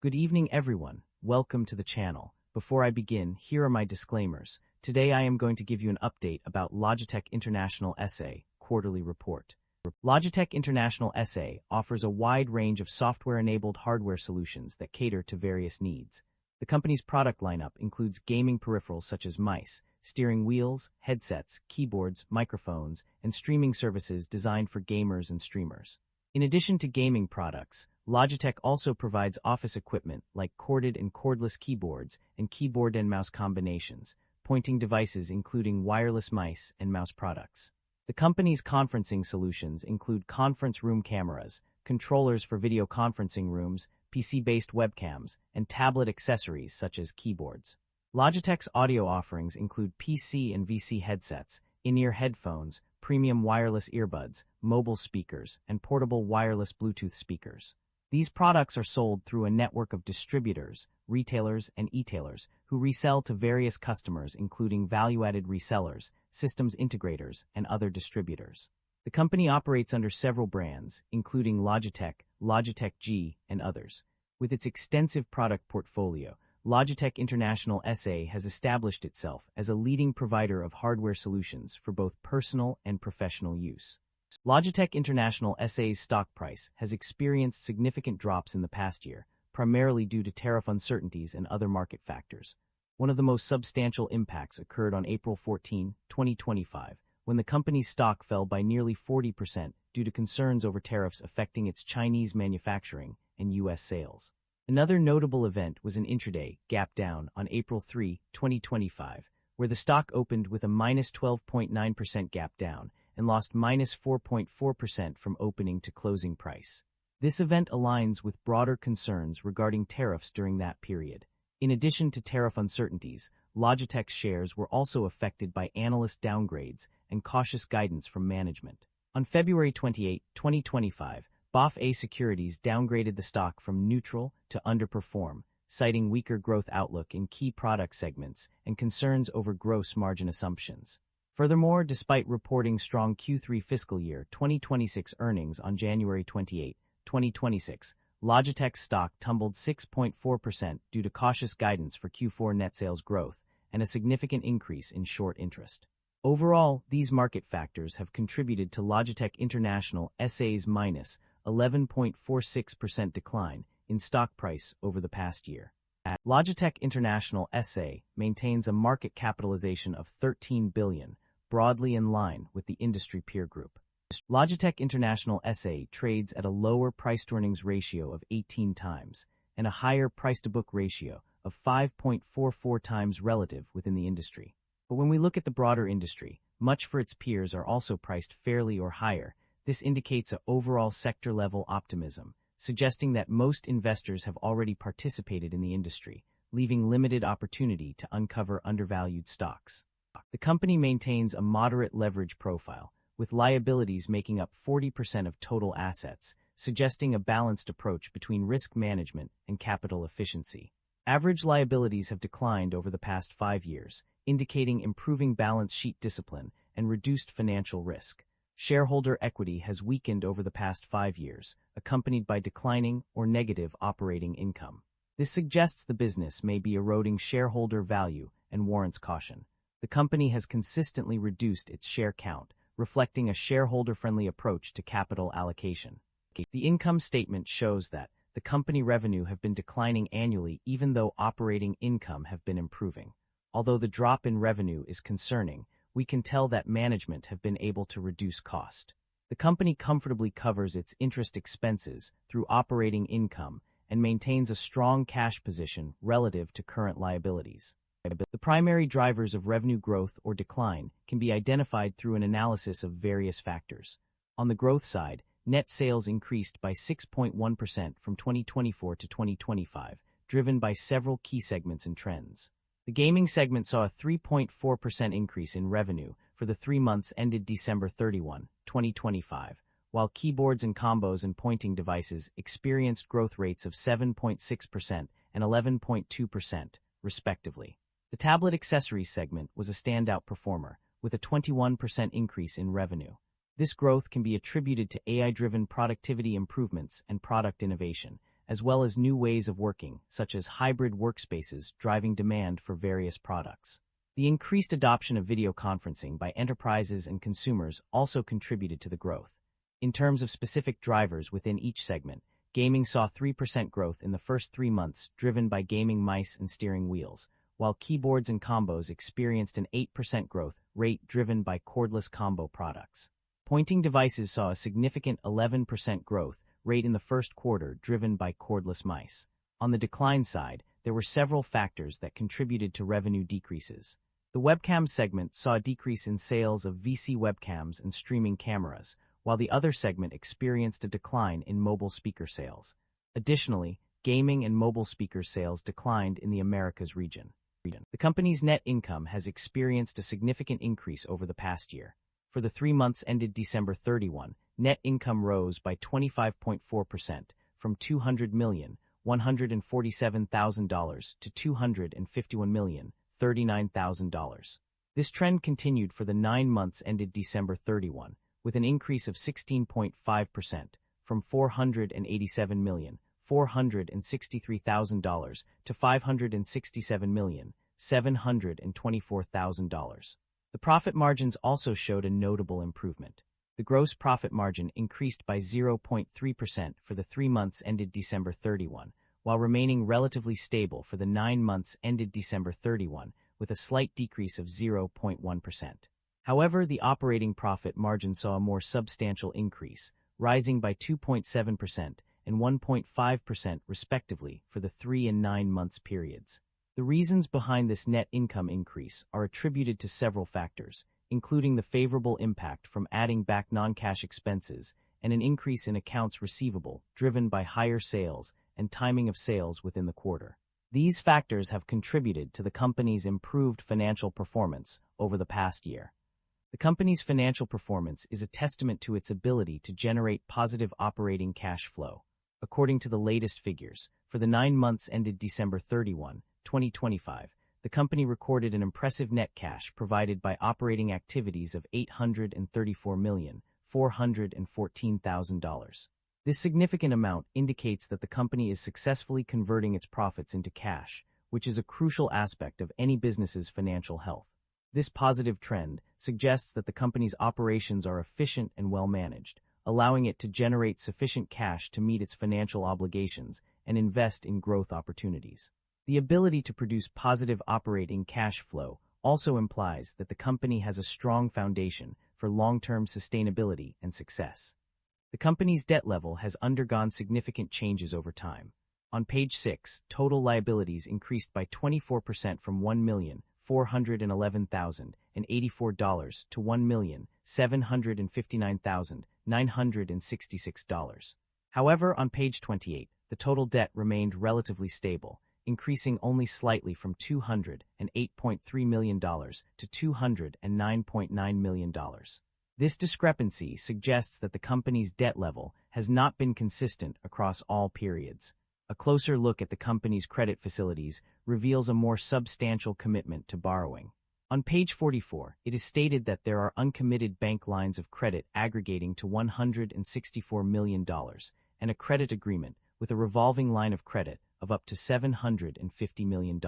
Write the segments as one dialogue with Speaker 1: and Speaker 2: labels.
Speaker 1: Good evening, everyone. Welcome to the channel. Before I begin, here are my disclaimers. Today I am going to give you an update about Logitech International S.A. quarterly report. Logitech International S.A. offers a wide range of software-enabled hardware solutions that cater to various needs. The company's product lineup includes gaming peripherals such as mice, steering wheels, headsets, keyboards, microphones, and streaming services designed for gamers and streamers. In addition to gaming products, Logitech also provides office equipment like corded and cordless keyboards and keyboard and mouse combinations, pointing devices including wireless mice and mouse products. The company's conferencing solutions include conference room cameras, controllers for video conferencing rooms, PC-based webcams, and tablet accessories such as keyboards. Logitech's audio offerings include PC and VC headsets, in-ear headphones, premium wireless earbuds, mobile speakers, and portable wireless Bluetooth speakers. These products are sold through a network of distributors, retailers, and e-tailers who resell to various customers including value-added resellers, systems integrators, and other distributors. The company operates under several brands, including Logitech, Logitech G, and others. With its extensive product portfolio, Logitech International S.A. has established itself as a leading provider of hardware solutions for both personal and professional use. Logitech International S.A.'s stock price has experienced significant drops in the past year, primarily due to tariff uncertainties and other market factors. One of the most substantial impacts occurred on April 14, 2025, when the company's stock fell by nearly 40% due to concerns over tariffs affecting its Chinese manufacturing and U.S. sales. Another notable event was an intraday gap down on April 3, 2025, where the stock opened with a minus 12.9% gap down and lost minus 4.4% from opening to closing price. This event aligns with broader concerns regarding tariffs during that period. In addition to tariff uncertainties, Logitech's shares were also affected by analyst downgrades and cautious guidance from management. On February 28, 2025, BofA Securities downgraded the stock from neutral to underperform, citing weaker growth outlook in key product segments and concerns over gross margin assumptions. Furthermore, despite reporting strong Q3 fiscal year 2026 earnings on January 28, 2026, Logitech's stock tumbled 6.4% due to cautious guidance for Q4 net sales growth and a significant increase in short interest. Overall, these market factors have contributed to Logitech International S.A.'s minus 11.46% decline in stock price over the past year. Logitech International S.A. maintains a market capitalization of $13 billion, broadly in line with the industry peer group. Logitech International S.A. trades at a lower price-to-earnings ratio of 18 times and a higher price-to-book ratio of 5.44 times relative within the industry. But when we look at the broader industry, much for its peers are also priced fairly or higher. This indicates an overall sector-level optimism, suggesting that most investors have already participated in the industry, leaving limited opportunity to uncover undervalued stocks. The company maintains a moderate leverage profile, with liabilities making up 40% of total assets, suggesting a balanced approach between risk management and capital efficiency. Average liabilities have declined over the past 5 years, indicating improving balance sheet discipline and reduced financial risk. Shareholder equity has weakened over the past 5 years, accompanied by declining or negative operating income. This suggests the business may be eroding shareholder value and warrants caution. The company has consistently reduced its share count, reflecting a shareholder-friendly approach to capital allocation. The income statement shows that the company revenue have been declining annually even though operating income have been improving. Although the drop in revenue is concerning, we can tell that management have been able to reduce cost. The company comfortably covers its interest expenses through operating income and maintains a strong cash position relative to current liabilities. The primary drivers of revenue growth or decline can be identified through an analysis of various factors. On the growth side, net sales increased by 6.1% from 2024 to 2025, driven by several key segments and trends. The gaming segment saw a 3.4% increase in revenue for the 3 months ended December 31, 2025, while keyboards and combos and pointing devices experienced growth rates of 7.6% and 11.2%, respectively. The tablet accessories segment was a standout performer, with a 21% increase in revenue. This growth can be attributed to AI-driven productivity improvements and product innovation, as well as new ways of working, such as hybrid workspaces, driving demand for various products. The increased adoption of video conferencing by enterprises and consumers also contributed to the growth. In terms of specific drivers within each segment, gaming saw 3% growth in the first 3 months, driven by gaming mice and steering wheels, while keyboards and combos experienced an 8% growth rate driven by cordless combo products. Pointing devices saw a significant 11% growth rate in the first quarter, driven by cordless mice. On the decline side, there were several factors that contributed to revenue decreases. The webcam segment saw a decrease in sales of VC webcams and streaming cameras, while the other segment experienced a decline in mobile speaker sales. Additionally, gaming and mobile speaker sales declined in the Americas region. The company's net income has experienced a significant increase over the past year. For the 3 months ended December 31, net income rose by 25.4% from $200,147,000 to $251,039,000. This trend continued for the 9 months ended December 31, with an increase of 16.5% from $487,463,000 to $567,724,000. The profit margins also showed a notable improvement. The gross profit margin increased by 0.3% for the 3 months ended December 31, while remaining relatively stable for the 9 months ended December 31, with a slight decrease of 0.1%. However, the operating profit margin saw a more substantial increase, rising by 2.7% and 1.5% respectively for the 3 and 9 months periods. The reasons behind this net income increase are attributed to several factors, including the favorable impact from adding back non-cash expenses and an increase in accounts receivable driven by higher sales and timing of sales within the quarter. These factors have contributed to the company's improved financial performance over the past year. The company's financial performance is a testament to its ability to generate positive operating cash flow. According to the latest figures, for the 9 months ended December 31, 2025, the company recorded an impressive net cash provided by operating activities of $834,414,000. This significant amount indicates that the company is successfully converting its profits into cash, which is a crucial aspect of any business's financial health. This positive trend suggests that the company's operations are efficient and well-managed, allowing it to generate sufficient cash to meet its financial obligations and invest in growth opportunities. The ability to produce positive operating cash flow also implies that the company has a strong foundation for long-term sustainability and success. The company's debt level has undergone significant changes over time. On page 6, total liabilities increased by 24% from $1,411,084 to $1,759,966. However, on page 28, the total debt remained relatively stable, increasing only slightly from $208.3 million to $209.9 million. This discrepancy suggests that the company's debt level has not been consistent across all periods. A closer look at the company's credit facilities reveals a more substantial commitment to borrowing. On page 44, it is stated that there are uncommitted bank lines of credit aggregating to $164 million and a credit agreement with a revolving line of credit of up to $750 million.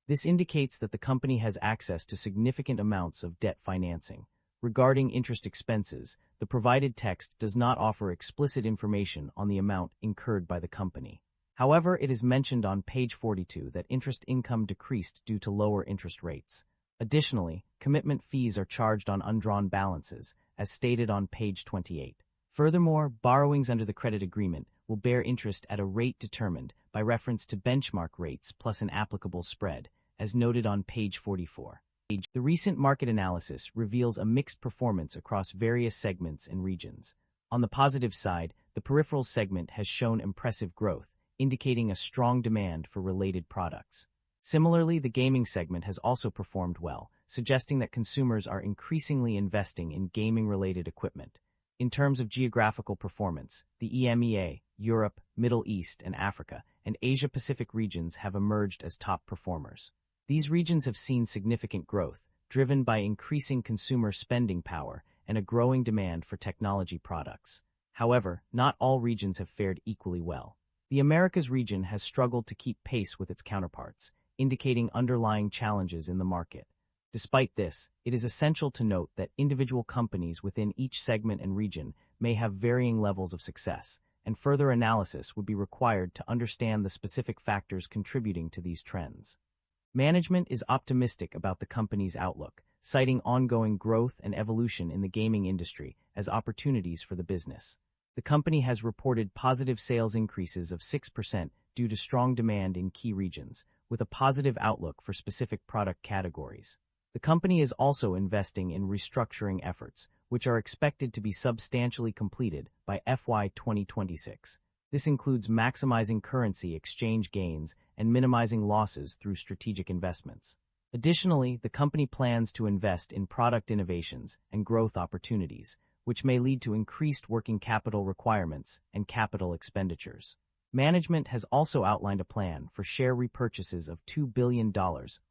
Speaker 1: This indicates that the company has access to significant amounts of debt financing. Regarding interest expenses, the provided text does not offer explicit information on the amount incurred by the company. However, it is mentioned on page 42 that interest income decreased due to lower interest rates. Additionally, commitment fees are charged on undrawn balances, as stated on page 28. Furthermore, borrowings under the credit agreement will bear interest at a rate determined by reference to benchmark rates plus an applicable spread, as noted on page 44. The recent market analysis reveals a mixed performance across various segments and regions. On the positive side, the peripherals segment has shown impressive growth, indicating a strong demand for related products. Similarly, the gaming segment has also performed well, suggesting that consumers are increasingly investing in gaming-related equipment. In terms of geographical performance, the EMEA, Europe, Middle East and Africa, and Asia-Pacific regions have emerged as top performers. These regions have seen significant growth, driven by increasing consumer spending power and a growing demand for technology products. However, not all regions have fared equally well. The Americas region has struggled to keep pace with its counterparts, indicating underlying challenges in the market. Despite this, it is essential to note that individual companies within each segment and region may have varying levels of success, and further analysis would be required to understand the specific factors contributing to these trends. Management is optimistic about the company's outlook, citing ongoing growth and evolution in the gaming industry as opportunities for the business. The company has reported positive sales increases of 6% due to strong demand in key regions, with a positive outlook for specific product categories. The company is also investing in restructuring efforts, which are expected to be substantially completed by FY 2026. This includes maximizing currency exchange gains and minimizing losses through strategic investments. Additionally, the company plans to invest in product innovations and growth opportunities, which may lead to increased working capital requirements and capital expenditures. Management has also outlined a plan for share repurchases of $2 billion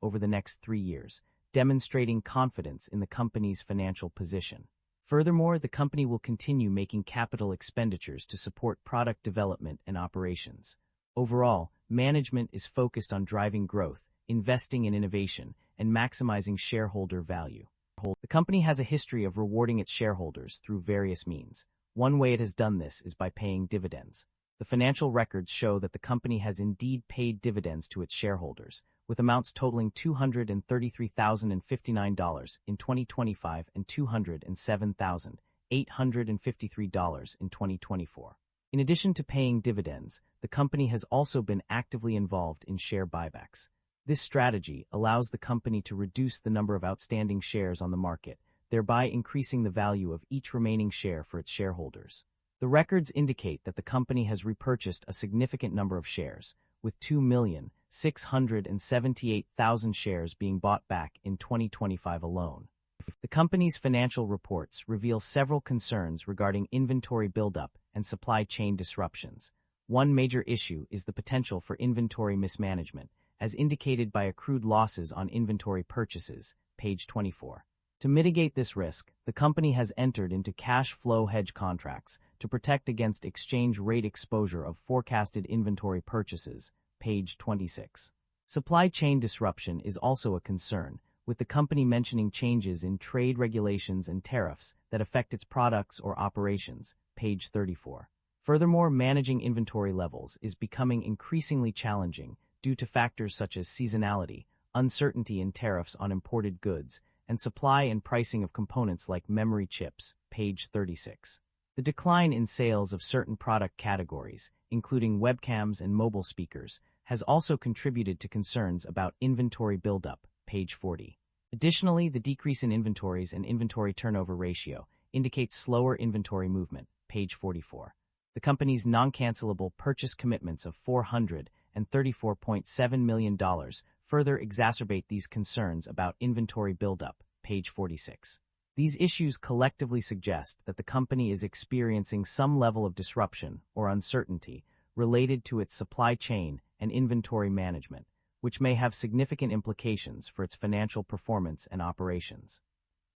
Speaker 1: over the next 3 years, demonstrating confidence in the company's financial position. Furthermore, the company will continue making capital expenditures to support product development and operations. Overall, management is focused on driving growth, investing in innovation, and maximizing shareholder value. The company has a history of rewarding its shareholders through various means. One way it has done this is by paying dividends. The financial records show that the company has indeed paid dividends to its shareholders, with amounts totaling $233,059 in 2025 and $207,853 in 2024. In addition to paying dividends, the company has also been actively involved in share buybacks. This strategy allows the company to reduce the number of outstanding shares on the market, thereby increasing the value of each remaining share for its shareholders. The records indicate that the company has repurchased a significant number of shares, with 2,678,000 shares being bought back in 2025 alone. The company's financial reports reveal several concerns regarding inventory buildup and supply chain disruptions. One major issue is the potential for inventory mismanagement, as indicated by accrued losses on inventory purchases, page 24. To mitigate this risk, the company has entered into cash flow hedge contracts to protect against exchange rate exposure of forecasted inventory purchases, page 26. Supply chain disruption is also a concern, with the company mentioning changes in trade regulations and tariffs that affect its products or operations, page 34. Furthermore, managing inventory levels is becoming increasingly challenging due to factors such as seasonality, uncertainty in tariffs on imported goods, and supply and pricing of components like memory chips, page 36. The decline in sales of certain product categories, including webcams and mobile speakers, has also contributed to concerns about inventory buildup, page 40. Additionally, the decrease in inventories and inventory turnover ratio indicates slower inventory movement, page 44. The company's non-cancelable purchase commitments of $434.7 million further exacerbate these concerns about inventory buildup, page 46. These issues collectively suggest that the company is experiencing some level of disruption or uncertainty related to its supply chain and inventory management, which may have significant implications for its financial performance and operations.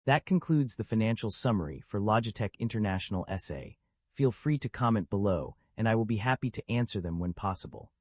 Speaker 1: That concludes the financial summary for Logitech International S.A. Feel free to comment below, and I will be happy to answer them when possible.